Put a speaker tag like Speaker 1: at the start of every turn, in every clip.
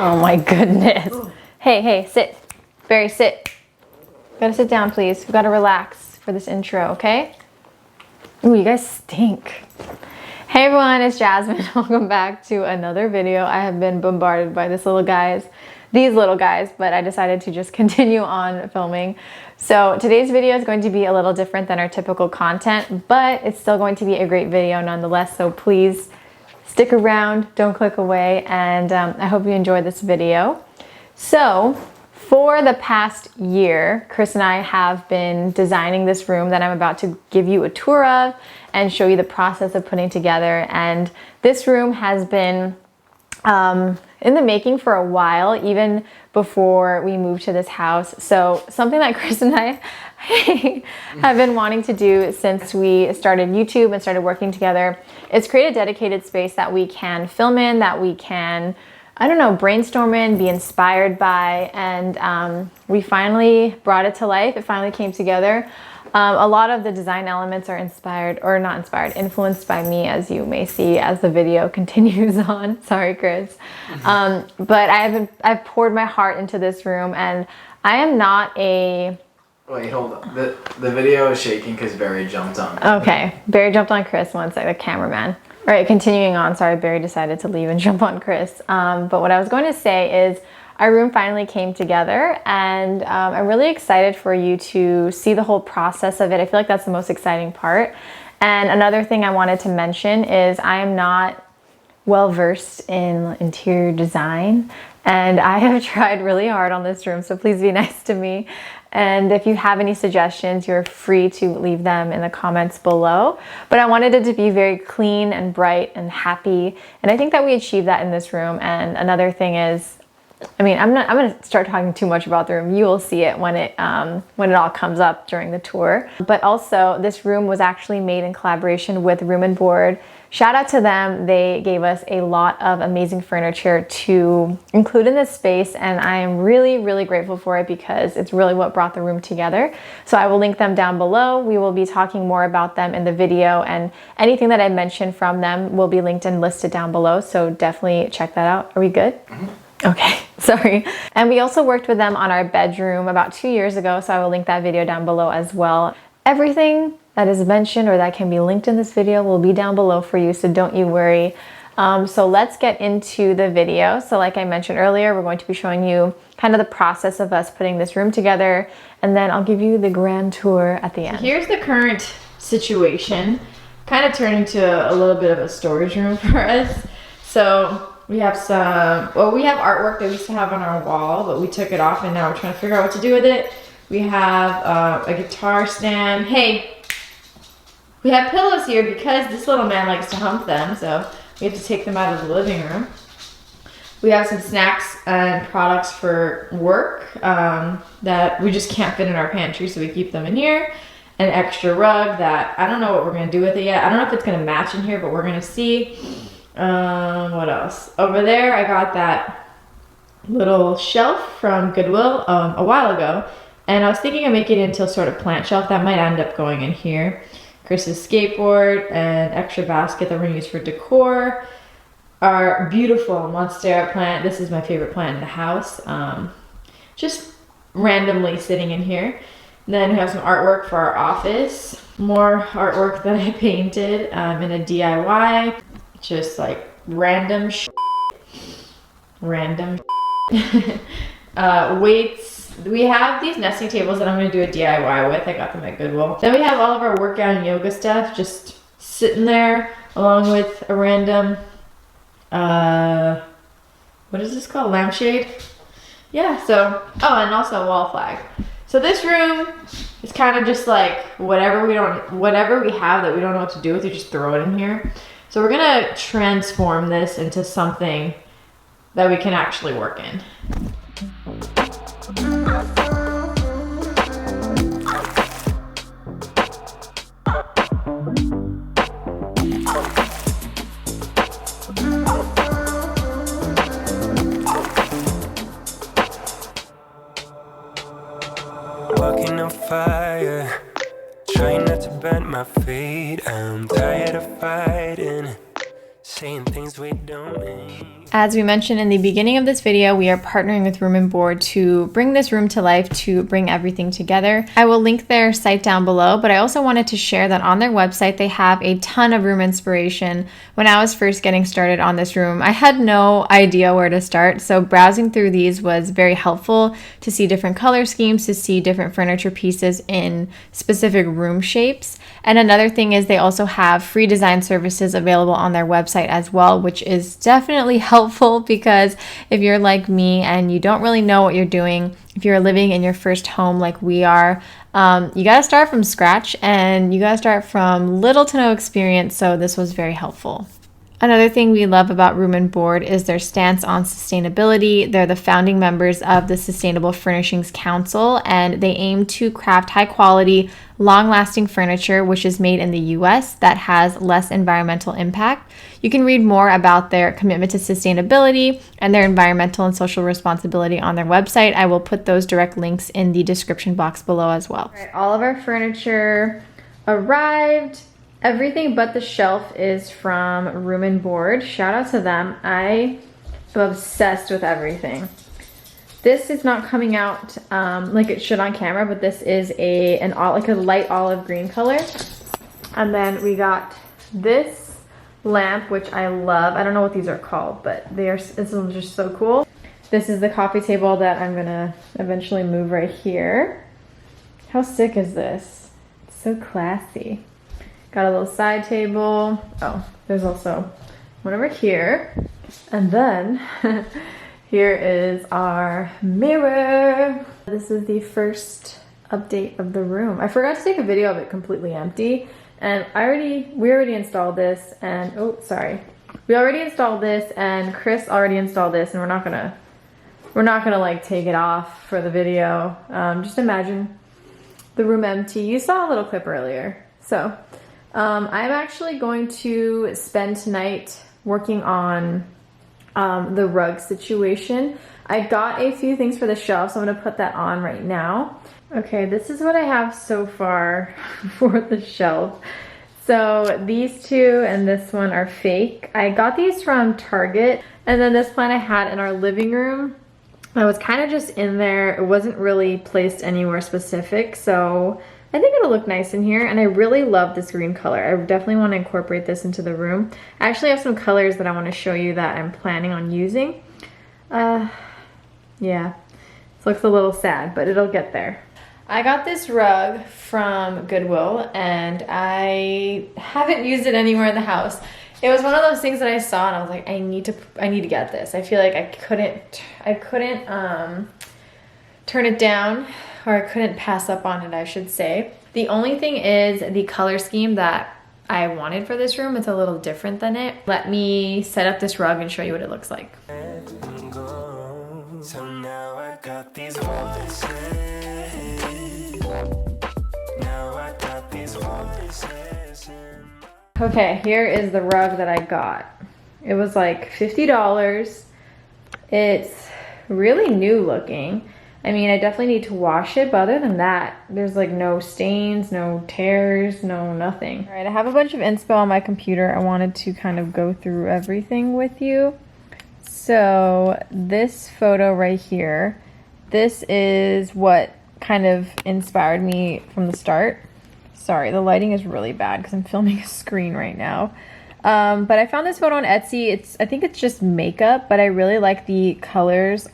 Speaker 1: Oh my goodness. Hey, sit. Barry, sit. Gotta sit down, please. We gotta relax for this intro, okay? Ooh, you guys stink. Hey everyone, it's Jasmine. Welcome back to another video. I have been bombarded by these little guys, but I decided to just continue on filming. So today's video is going to be a little different than our typical content, but it's still going to be a great video nonetheless. So please stick around, don't click away, and I hope you enjoy this video. So for the past year, Chris and I have been designing this room that I'm about to give you a tour of and show you the process of putting together. And this room has been in the making for a while, even before we moved to this house. So something that Chris and I have been wanting to do since we started YouTube and started working together is create a dedicated space that we can film in, that we can, I don't know, brainstorm in, be inspired by, and we finally brought it to life. It finally came together. A lot of the design elements are influenced by me, as you may see as the video continues on. Sorry, Chris. But I've poured my heart into this room, and I am not a...
Speaker 2: Wait, hold on. The video is shaking because Barry jumped on.
Speaker 1: Okay, Barry jumped on Chris once, like the cameraman. All right, continuing on. Sorry, Barry decided to leave and jump on Chris. But what I was going to say is our room finally came together, and I'm really excited for you to see the whole process of it. I feel like that's the most exciting part. And another thing I wanted to mention is I am not well versed in interior design, and I have tried really hard on this room, so please be nice to me. And if you have any suggestions, you're free to leave them in the comments below. But I wanted it to be very clean and bright and happy, and I think that we achieved that in this room. And another thing is, I mean, I'm going to start talking too much about the room. You will see it when it all comes up during the tour. But also, this room was actually made in collaboration with Room and Board. Shout out to them. They gave us a lot of amazing furniture to include in this space, and I am really, really grateful for it because it's really what brought the room together. So I will link them down below. We will be talking more about them in the video, and anything that I mentioned from them will be linked and listed down below. So definitely check that out. Are we good? Mm-hmm. Okay, sorry. And we also worked with them on our bedroom about 2 years ago, so I will link that video down below as well. Everything that is mentioned or that can be linked in this video will be down below for you, so don't you worry. So let's get into the video. So like I mentioned earlier, we're going to be showing you kind of the process of us putting this room together, and then I'll give you the grand tour at the end. Here's the current situation. Kind of turned into a little bit of a storage room for us. So we have we have artwork that we used to have on our wall, but we took it off and now we're trying to figure out what to do with it. We have a guitar stand. Hey, we have pillows here because this little man likes to hump them, so we have to take them out of the living room. We have some snacks and products for work that we just can't fit in our pantry, so we keep them in here. An extra rug that I don't know what we're going to do with it yet. I don't know if it's going to match in here, but we're going to see. What else? Over there, I got that little shelf from Goodwill a while ago, and I was thinking of making it into a sort of plant shelf that might end up going in here. Chris's skateboard, an extra basket that we're going to use for decor. Our beautiful monstera plant. This is my favorite plant in the house. Just randomly sitting in here. And then we have some artwork for our office. More artwork that I painted in a DIY. Just like random weights. We have these nesting tables that I'm going to do a DIY with. I got them at Goodwill. Then we have all of our workout and yoga stuff just sitting there along with a random what is this called? Lampshade? Yeah, so and also a wall flag. So this room is kind of just like whatever we have that we don't know what to do with, we just throw it in here. So we're gonna transform this into something that we can actually work in.
Speaker 3: Walking on fire, trying not to bend my feet. I'm tired of fighting, saying things we don't mean.
Speaker 1: As we mentioned in the beginning of this video, we are partnering with Room and Board to bring this room to life, to bring everything together. I will link their site down below, but I also wanted to share that on their website, they have a ton of room inspiration. When I was first getting started on this room, I had no idea where to start. So browsing through these was very helpful to see different color schemes, to see different furniture pieces in specific room shapes. And another thing is they also have free design services available on their website as well, which is definitely helpful because if you're like me and you don't really know what you're doing, if you're living in your first home like we are, you got to start from scratch and you got to start from little to no experience. So this was very helpful. Another thing we love about Room and Board is their stance on sustainability. They're the founding members of the Sustainable Furnishings Council, and they aim to craft high quality, long-lasting furniture which is made in the US that has less environmental impact. You can read more about their commitment to sustainability and their environmental and social responsibility on their website. I will put those direct links in the description box below as well. All right, all of our furniture arrived. Everything but the shelf is from Room and Board. Shout out to them. I am obsessed with everything. This is not coming out like it should on camera, but this is like a light olive green color. And then we got this lamp, which I love. I don't know what these are called, but this is just so cool. This is the coffee table that I'm gonna eventually move right here. How sick is this? It's so classy. Got a little side table. Oh, there's also one over here. And then here is our mirror. This is the first update of the room. I forgot to take a video of it completely empty. And we already installed this and, oh, sorry. We already installed this and Chris already installed this, and we're not gonna like take it off for the video. Just imagine the room empty. You saw a little clip earlier. So, I'm actually going to spend tonight working on the rug situation. I got a few things for the shelf, so I'm going to put that on right now. Okay, this is what I have so far for the shelf. So these two and this one are fake. I got these from Target, and then this plant I had in our living room. I was kind of just in there. It wasn't really placed anywhere specific, so I think it'll look nice in here, and I really love this green color. I definitely want to incorporate this into the room. I actually have some colors that I want to show you that I'm planning on using. Yeah, this looks a little sad, but it'll get there. I got this rug from Goodwill, and I haven't used it anywhere in the house. It was one of those things that I saw, and I was like, I need to get this. I feel like I couldn't turn it down, or I couldn't pass up on it, I should say. The only thing is the color scheme that I wanted for this room, it's a little different than it. Let me set up this rug and show you what it looks like.
Speaker 3: So now I got these
Speaker 1: Okay, here is the rug that I got. It was like $50. It's really new looking. I mean, I definitely need to wash it, but other than that, there's like no stains, no tears, no nothing. All right, I have a bunch of inspo on my computer. I wanted to kind of go through everything with you. So this photo right here, this is what kind of inspired me from the start. Sorry, the lighting is really bad because I'm filming a screen right now. But I found this photo on Etsy. I think it's just makeup, but I really like the colors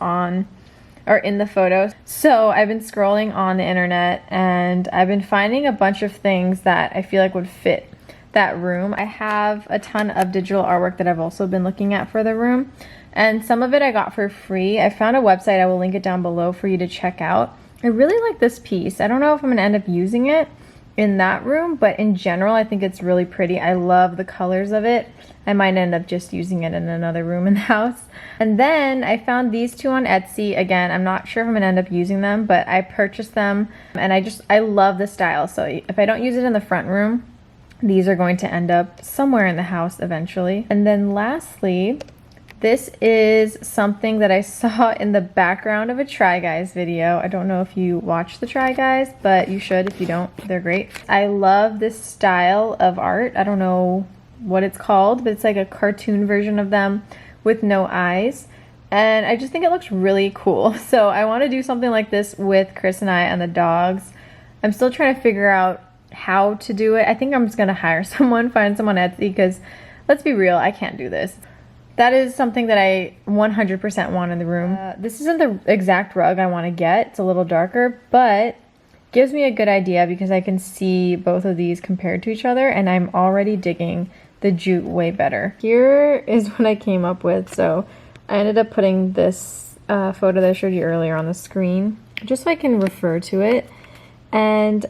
Speaker 1: in the photo. So I've been scrolling on the internet and I've been finding a bunch of things that I feel like would fit that room. I have a ton of digital artwork that I've also been looking at for the room, and some of it I got for free. I found a website, I will link it down below for you to check out. I really like this piece. I don't know if I'm gonna end up using it in that room, but in general I think it's really pretty. I love the colors of it. I might end up just using it in another room in the house. And then I found these two on Etsy. Again, I'm not sure if I'm gonna end up using them, but I purchased them and I love the style. So if I don't use it in the front room, these are going to end up somewhere in the house eventually. And then lastly, this is something that I saw in the background of a Try Guys video. I don't know if you watch the Try Guys, but you should if you don't. They're great. I love this style of art. I don't know what it's called, but it's like a cartoon version of them with no eyes. And I just think it looks really cool. So I want to do something like this with Chris and I and the dogs. I'm still trying to figure out how to do it. I think I'm just going to hire someone, find someone on Etsy, because let's be real, I can't do this. That is something that I 100% want in the room. This isn't the exact rug I want to get. It's a little darker, but gives me a good idea because I can see both of these compared to each other, and I'm already digging the jute way better. Here is what I came up with. So I ended up putting this photo that I showed you earlier on the screen just so I can refer to it. And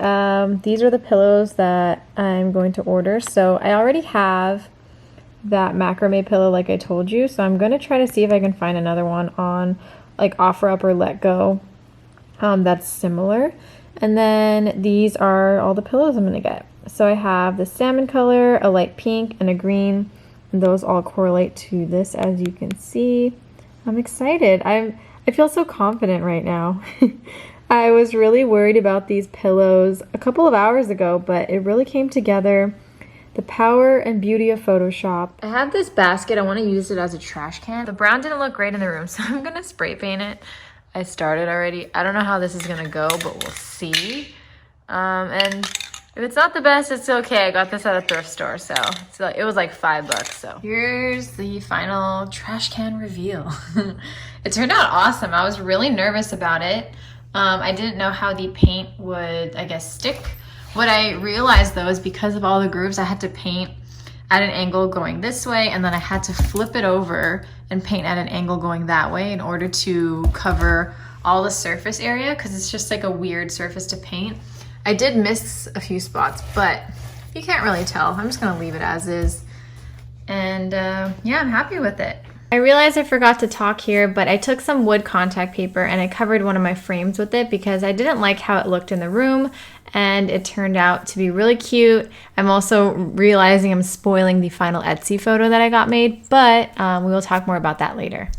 Speaker 1: these are the pillows that I'm going to order. So I already have that macrame pillow like I told you, so I'm going to try to see if I can find another one on like OfferUp or Letgo that's similar. And then these are all the pillows I'm going to get. So I have the salmon color, a light pink, and a green, and those all correlate to this, as you can see. I'm excited. I feel so confident right now. I was really worried about these pillows a couple of hours ago, but it really came together. The power and beauty of Photoshop. I have this basket. I want to use it as a trash can. The brown didn't look great in the room, so I'm going to spray paint it. I started already. I don't know how this is going to go, but we'll see. And if it's not the best, it's okay. I got this at a thrift store, so it was like $5. So here's the final trash can reveal. It turned out awesome. I was really nervous about it. I didn't know how the paint would, I guess, stick. What I realized though is because of all the grooves, I had to paint at an angle going this way, and then I had to flip it over and paint at an angle going that way in order to cover all the surface area, because it's just like a weird surface to paint. I did miss a few spots, but you can't really tell. I'm just gonna leave it as is. And yeah, I'm happy with it. I realized I forgot to talk here, but I took some wood contact paper and I covered one of my frames with it because I didn't like how it looked in the room, and it turned out to be really cute. I'm also realizing I'm spoiling the final Etsy photo that I got made, but we will talk more about that later.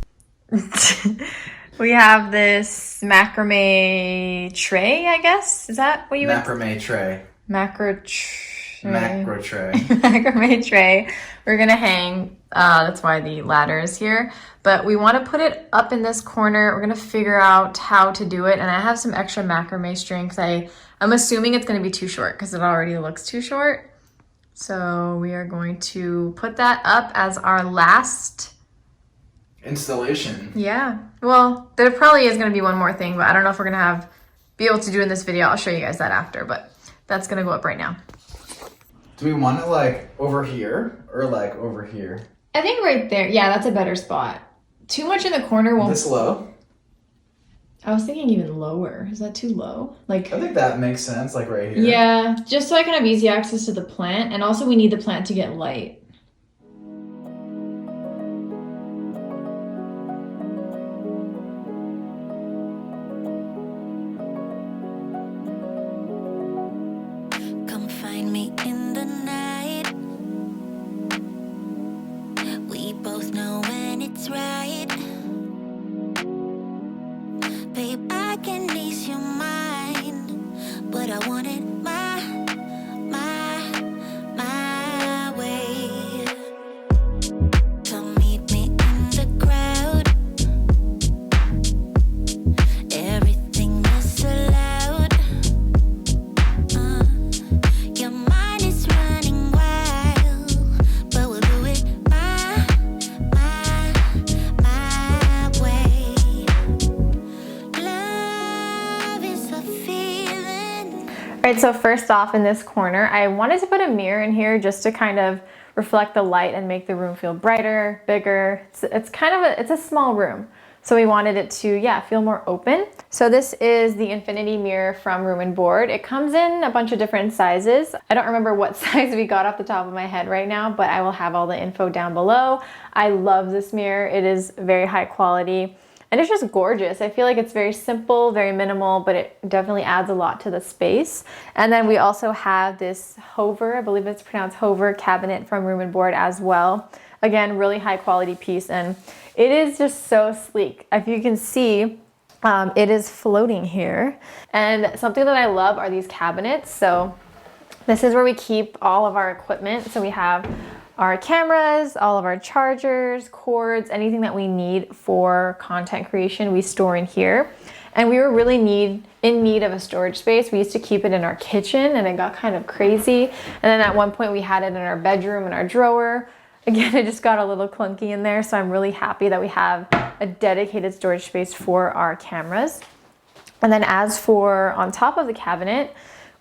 Speaker 1: We have this macrame tray, I guess. Is that what you would?
Speaker 2: Macrame tray.
Speaker 1: Macro tray.
Speaker 2: Macro tray.
Speaker 1: Macrame tray. We're gonna hang. That's why the ladder is here. But we want to put it up in this corner. We're gonna figure out how to do it. And I have some extra macrame string because I'm assuming it's gonna be too short because it already looks too short. So we are going to put that up as our last
Speaker 2: installation.
Speaker 1: Yeah. Well, there probably is gonna be one more thing, but I don't know if we're gonna be able to do in this video. I'll show you guys that after, but that's gonna go up right now.
Speaker 2: Do we want it like over here or like over here?
Speaker 1: I think right there. Yeah, that's a better spot. Too much in the corner won't.
Speaker 2: This low?
Speaker 1: I was thinking even lower. Is that too low? Like,
Speaker 2: I think that makes sense, like right here.
Speaker 1: Yeah, just so I can have easy access to the plant, and also we need the plant to get light.
Speaker 4: Come find me in the night. We both know when it's right. Babe, I can ease your mind, but I want it my way. Come meet me in the crowd. Everything is so loud. Your mind is running wild, but we'll do it my way. Love is a feeling.
Speaker 1: All right, so first off in this corner, I wanted to put a mirror in here just to kind of reflect the light and make the room feel brighter, bigger. It's kind of it's a small room. So we wanted it to, yeah, feel more open. So this is the infinity mirror from Room and Board. It comes in a bunch of different sizes. I don't remember what size we got off the top of my head right now, but I will have all the info down below. I love this mirror. It is very high quality and it's just gorgeous. I feel like it's very simple, very minimal, but it definitely adds a lot to the space. And then we also have this Hover, I believe it's pronounced Hover, cabinet from Room and Board as well. Again, really high quality piece, and it is just so sleek. If you can see, it is floating here. And something that I love are these cabinets. So this is where we keep all of our equipment. So we have our cameras, all of our chargers, cords, anything that we need for content creation, we store in here. And we were really in need of a storage space. We used to keep it in our kitchen and it got kind of crazy. And then at one point we had it in our bedroom in our drawer. Again, it just got a little clunky in there. So I'm really happy that we have a dedicated storage space for our cameras. And then as for on top of the cabinet,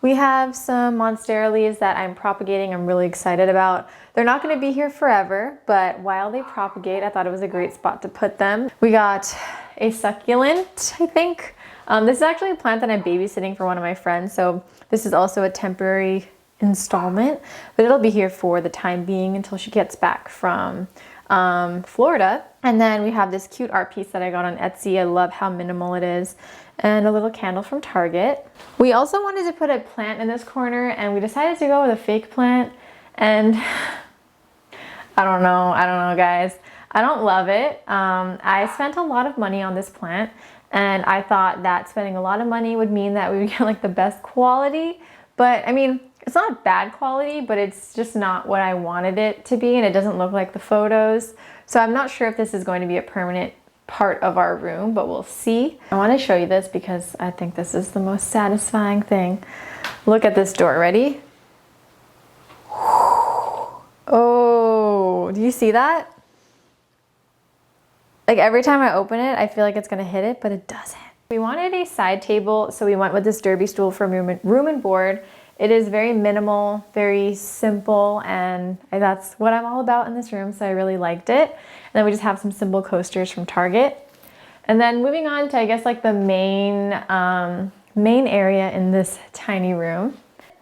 Speaker 1: we have some monstera leaves that I'm propagating. I'm really excited about. They're not going to be here forever, but while they propagate, I thought it was a great spot to put them. We got a succulent, I think. This is actually a plant that I'm babysitting for one of my friends, so this is also a temporary installment, but it'll be here for the time being until she gets back from Florida. And then we have this cute art piece that I got on Etsy. I love how minimal it is. And a little candle from Target. We also wanted to put a plant in this corner and we decided to go with a fake plant. And I don't know guys. I don't love it. I spent a lot of money on this plant and I thought that spending a lot of money would mean that we would get like the best quality. But I mean, it's not bad quality, but it's just not what I wanted it to be and it doesn't look like the photos. So I'm not sure if this is going to be a permanent part of our room, but we'll see. I want to show you this because I think this is the most satisfying thing. Look at this door. Ready? Oh, do you see that? Like every time I open it, I feel like it's gonna hit it, but it doesn't. We wanted a side table, so we went with this derby stool from Room and Board. It is very minimal, very simple, and that's what I'm all about in this room, so I really liked it. And then we just have some simple coasters from Target. And then moving on to, I guess, like the main area in this tiny room.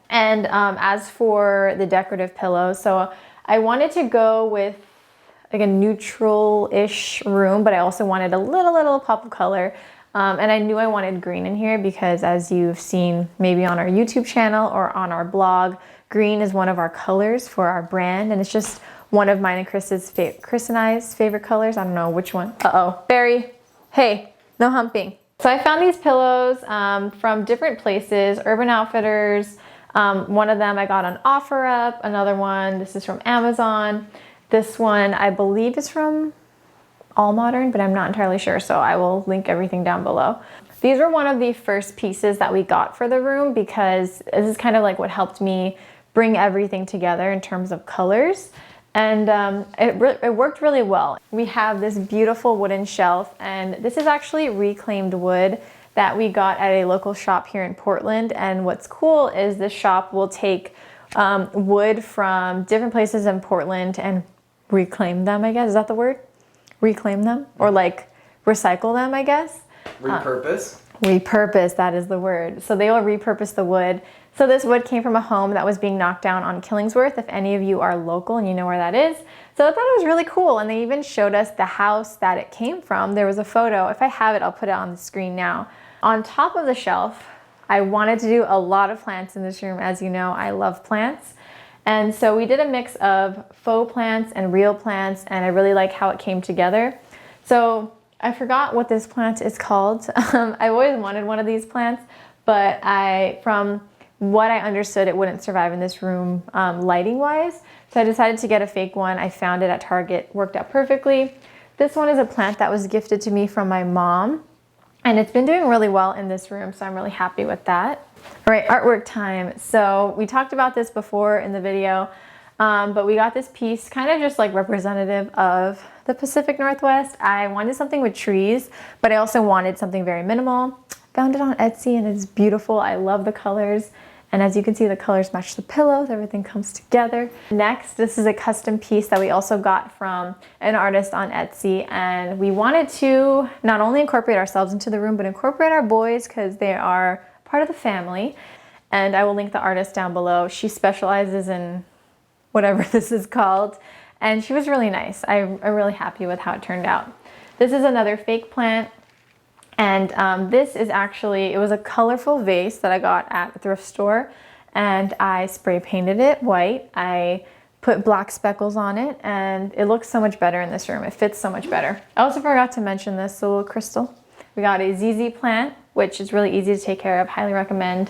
Speaker 1: And as for the decorative pillows, so I wanted to go with like a neutral-ish room, but I also wanted a little pop of color. And I knew I wanted green in here because as you've seen maybe on our YouTube channel or on our blog, green is one of our colors for our brand. And it's just one of mine and Chris and I's favorite colors. I don't know which one. Uh-oh, Barry, hey, no humping. So I found these pillows from different places, Urban Outfitters. One of them I got on OfferUp, another one, this is from Amazon. This one I believe is from All Modern, but I'm not entirely sure, so I will link everything down below. These were one of the first pieces that we got for the room because this is kind of like what helped me bring everything together in terms of colors. And it worked really well. We have this beautiful wooden shelf, and this is actually reclaimed wood that we got at a local shop here in Portland. And what's cool is this shop will take wood from different places in Portland and reclaim them, I guess. Is that the word? Reclaim them? Or like recycle them, I guess?
Speaker 2: Repurpose?
Speaker 1: Repurpose, that is the word. So they will repurpose the wood. So this wood came from a home that was being knocked down on Killingsworth, if any of you are local and you know where that is. So I thought it was really cool, and they even showed us the house that it came from. There was a photo. If I have it, I'll put it on the screen now. On top of the shelf, I wanted to do a lot of plants in this room. As you know, I love plants. And so we did a mix of faux plants and real plants, and I really like how it came together. So I forgot what this plant is called. I've always wanted one of these plants, but from what I understood, it wouldn't survive in this room lighting wise. So I decided to get a fake one. I found it at Target, worked out perfectly. This one is a plant that was gifted to me from my mom, and it's been doing really well in this room, so I'm really happy with that. All right, artwork time. So we talked about this before in the video, but we got this piece kind of just like representative of the Pacific Northwest. I wanted something with trees, but I also wanted something very minimal. Found it on Etsy and it's beautiful. I love the colors. And as you can see, the colors match the pillows, everything comes together. Next, this is a custom piece that we also got from an artist on Etsy. And we wanted to not only incorporate ourselves into the room, but incorporate our boys because they are part of the family. And I will link the artist down below. She specializes in whatever this is called. And she was really nice. I'm really happy with how it turned out. This is another fake plant. And this is actually, it was a colorful vase that I got at the thrift store, and I spray painted it white. I put black speckles on it, and it looks so much better in this room. It fits so much better. I also forgot to mention this little crystal. We got a ZZ plant, which is really easy to take care of, highly recommend.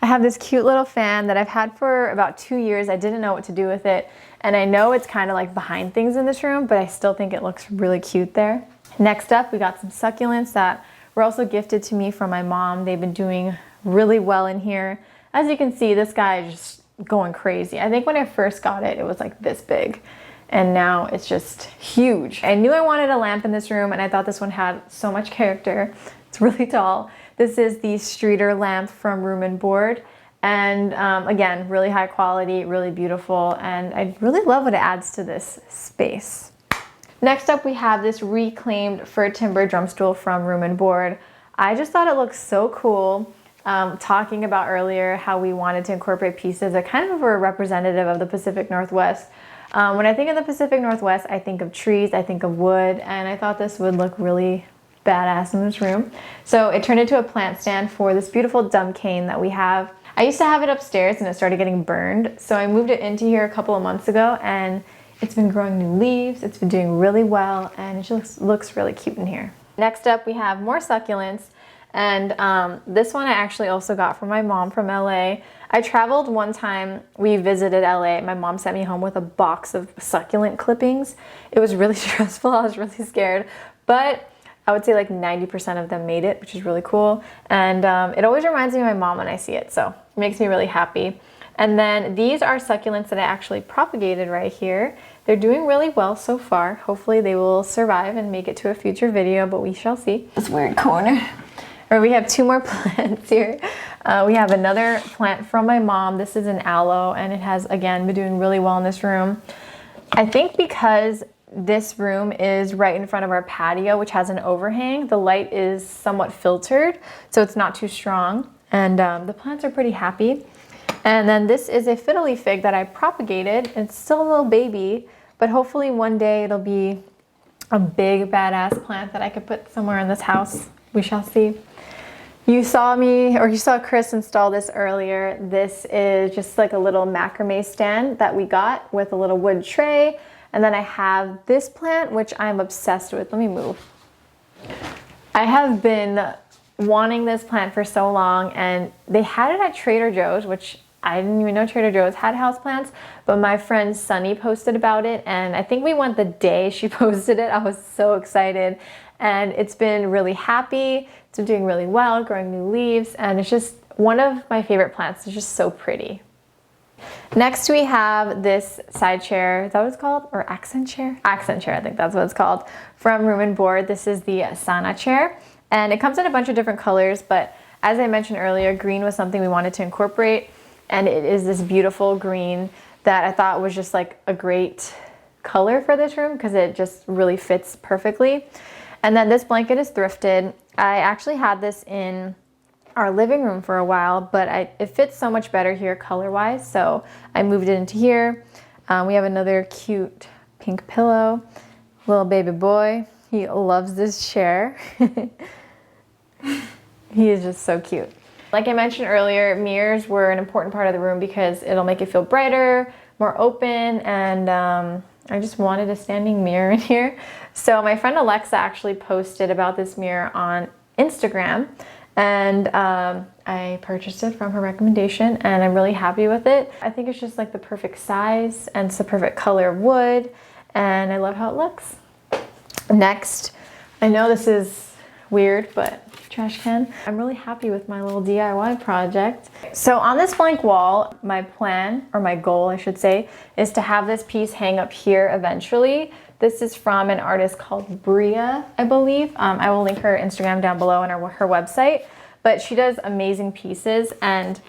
Speaker 1: I have this cute little fan that I've had for about 2 years. I didn't know what to do with it. And I know it's kind of like behind things in this room, but I still think it looks really cute there. Next up, we got some succulents that were also gifted to me from my mom. They've been doing really well in here. As you can see, this guy is just going crazy. I think when I first got it, it was like this big. And now it's just huge. I knew I wanted a lamp in this room, and I thought this one had so much character. It's really tall. This is the Streeter lamp from Room and Board. And again, really high quality, really beautiful, and I really love what it adds to this space. Next up, we have this reclaimed fir timber drum stool from Room and Board. I just thought it looked so cool. Talking about earlier how we wanted to incorporate pieces that kind of were representative of the Pacific Northwest. When I think of the Pacific Northwest, I think of trees, I think of wood, and I thought this would look really badass in this room. So it turned into a plant stand for this beautiful dumb cane that we have. I used to have it upstairs and it started getting burned, so I moved it into here a couple of months ago, and it's been growing new leaves, it's been doing really well, and it just looks really cute in here. Next up, we have more succulents, and this one I actually also got from my mom from LA. I traveled one time, we visited LA, my mom sent me home with a box of succulent clippings. It was really stressful, I was really scared, but I would say like 90% of them made it, which is really cool. And it always reminds me of my mom when I see it, so it makes me really happy. And then these are succulents that I actually propagated right here. They're doing really well so far. Hopefully they will survive and make it to a future video, but we shall see. This weird corner. Or we have 2 more plants here. We have another plant from my mom. This is an aloe, and it has, again, been doing really well in this room. I think because this room is right in front of our patio, which has an overhang, the light is somewhat filtered, so it's not too strong. And the plants are pretty happy. And then this is a fiddle leaf fig that I propagated. It's still a little baby, but hopefully one day it'll be a big badass plant that I could put somewhere in this house. We shall see. You saw me, or you saw Chris install this earlier. This is just like a little macrame stand that we got with a little wood tray. And then I have this plant, which I'm obsessed with. Let me move. I have been wanting this plant for so long, and they had it at Trader Joe's, which I didn't even know Trader Joe's had houseplants, but my friend Sunny posted about it, and I think we went the day she posted it. I was so excited, and it's been really happy. It's been doing really well, growing new leaves, and it's just one of my favorite plants. It's just so pretty. Next we have this side chair. Is that what it's called? Or accent chair? Accent chair, I think that's what it's called. From Room and Board. This is the Sana chair. And it comes in a bunch of different colors, but as I mentioned earlier, green was something we wanted to incorporate. And it is this beautiful green that I thought was just like a great color for this room because it just really fits perfectly. And then this blanket is thrifted. I actually had this in our living room for a while, but it fits so much better here color-wise, so I moved it into here. We have another cute pink pillow, little baby boy. He loves this chair. He is just so cute. Like I mentioned earlier, mirrors were an important part of the room because it'll make it feel brighter, more open, and I just wanted a standing mirror in here. So my friend Alexa actually posted about this mirror on Instagram, and I purchased it from her recommendation, and I'm really happy with it. I think it's just like the perfect size, and it's the perfect color of wood, and I love how it looks. Next, I know this is weird, but trash can. I'm really happy with my little DIY project. So on this blank wall, my plan, or my goal I should say, is to have this piece hang up here eventually. This is from an artist called Bria, I believe. I will link her Instagram down below and her website, but she does amazing pieces, and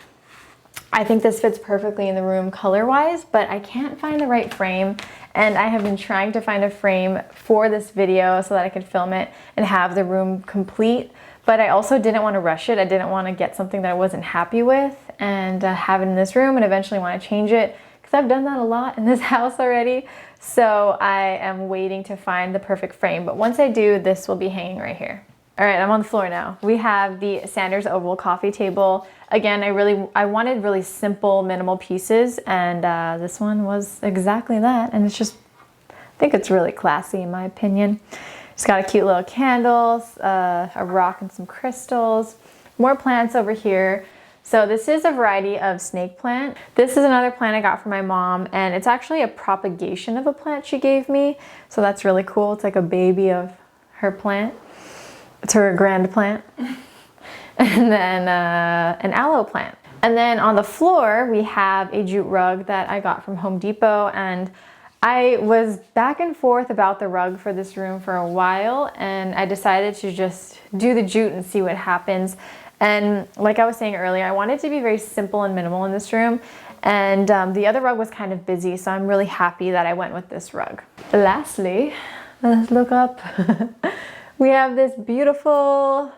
Speaker 1: I think this fits perfectly in the room color-wise, but I can't find the right frame, and I have been trying to find a frame for this video so that I could film it and have the room complete. But I also didn't want to rush it. I didn't want to get something that I wasn't happy with and have it in this room and eventually want to change it, because I've done that a lot in this house already. So I am waiting to find the perfect frame. But once I do, this will be hanging right here. All right, I'm on the floor now. We have the Sanders Oval coffee table. Again, I wanted really simple, minimal pieces, and this one was exactly that. And it's just, I think it's really classy in my opinion. It's got a cute little candle, a rock and some crystals, more plants over here. So this is a variety of snake plant. This is another plant I got from my mom, and it's actually a propagation of a plant she gave me. So that's really cool. It's like a baby of her plant. It's her grand plant. And then an aloe plant. And then on the floor, we have a jute rug that I got from Home Depot, and I was back and forth about the rug for this room for a while, and I decided to just do the jute and see what happens. And like I was saying earlier, I wanted to be very simple and minimal in this room, and the other rug was kind of busy, so I'm really happy that I went with this rug. Lastly, let's look up. We have this beautiful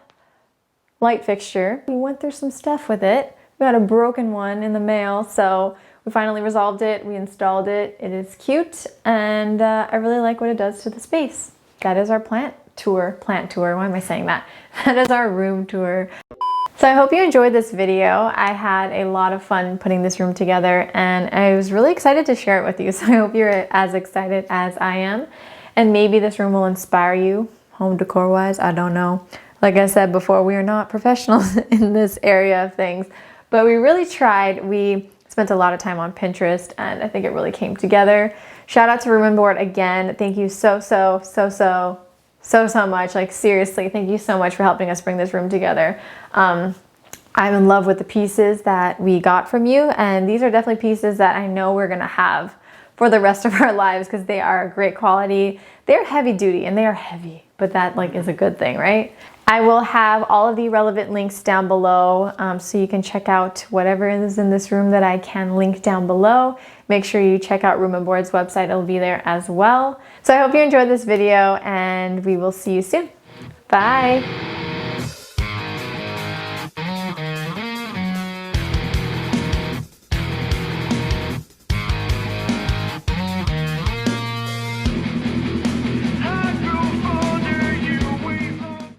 Speaker 1: light fixture. We went through some stuff with it. We got a broken one in the mail, so we finally resolved it. We installed it. It is cute, and I really like what it does to the space. That is our plant tour. Why am I saying that? That is our room tour. So I hope you enjoyed this video. I had a lot of fun putting this room together, and I was really excited to share it with you. So I hope you're as excited as I am, and maybe this room will inspire you home decor wise. I don't know. Like I said before, we are not professionals in this area of things, but we really tried. We spent a lot of time on Pinterest, and I think it really came together. Shout out to Room and Board again. Thank you so much. Like seriously, thank you so much for helping us bring this room together. I'm in love with the pieces that we got from you, and these are definitely pieces that I know we're gonna have for the rest of our lives because they are great quality. They're heavy duty, and they are heavy, but that like is a good thing, right? I will have all of the relevant links down below, so you can check out whatever is in this room that I can link down below. Make sure you check out Room and Board's website. It'll be there as well. So I hope you enjoyed this video, and we will see you soon. Bye.